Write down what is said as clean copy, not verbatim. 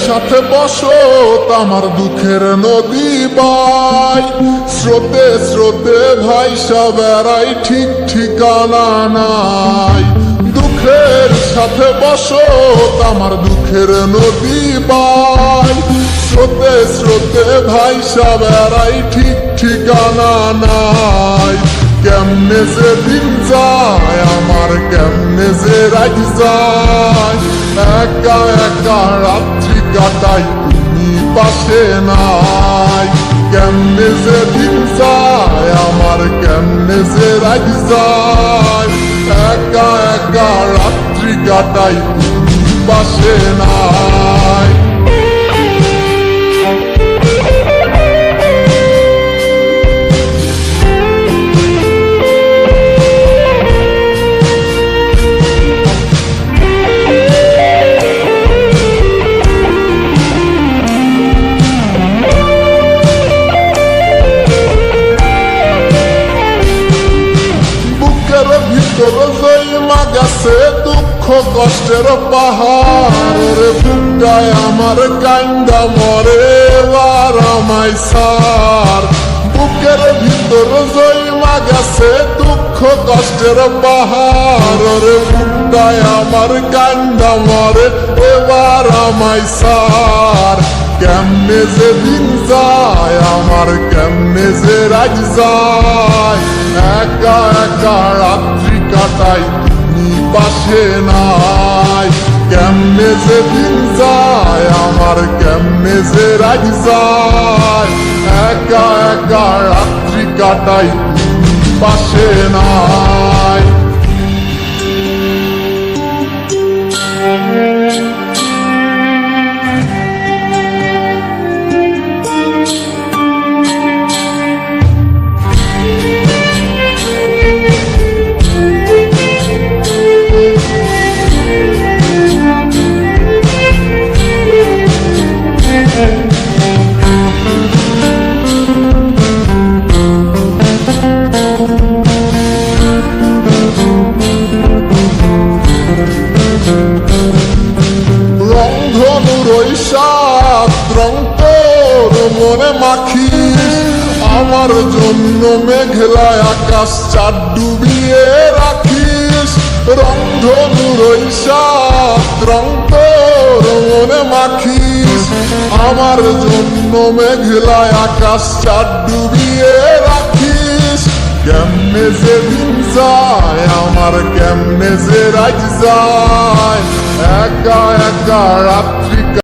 সাথে বসত আমার দুঃখের নদী বাই, স্রোতে স্রোতে ভাইসা বেড়াই ঠিক ঠিকানা নাই। দুঃখের সাথে বসত আমার দুঃখের নদী বাই, স্রোতে স্রোতে ভাইসা বেড়াই ঠিক ঠিকানা নাই। কেমনে যে দিন যায় আমার, কেমনে যে রাত যায়, একা একা রাত্রি কাটাই তুমি পাশে নাই। কেমনে যে দিন যায় আমার, কেমনে যে রাত যায়, একা একা রাত্রি কাটাই তুমি পাশে নাই। ভিতর জৈমা গেছে দুঃখ কষ্টের পাহাড়, রে বুকটায় আমার কান্দা মরে এবার আমায় সার। বুকের ভিতর জৈমা গেছে দুঃখ কষ্টের পাহাড়, রে বুকটায় আমার কান্দা মরে এবার আমায় সার। কেমনে যে দিন যায় আমার, কেমনে যে রাত যায়, একা একা রাত্রি কাটাই তুমি পাশে নাই। কেমনে যে দিন যায় আমার, কেমনে যে রাত যায়, একা একা রাত্রি কাটাই তুমি পাশে নাই। রং তোর মনে মাখিস, আমার জন্য মেঘলায় আকাশ চাঁদ ডুবিয়ে রাখিস। রংধনুর ওই সাত রং তোর মনে মাখিস, আমার জন্য মেঘলায় আকাশ চাঁদ ডুবিয়ে রাখিস। কেমনে যে দিন যায় আমার, কেমনে যে রাত যায়, একা একা রাত্রি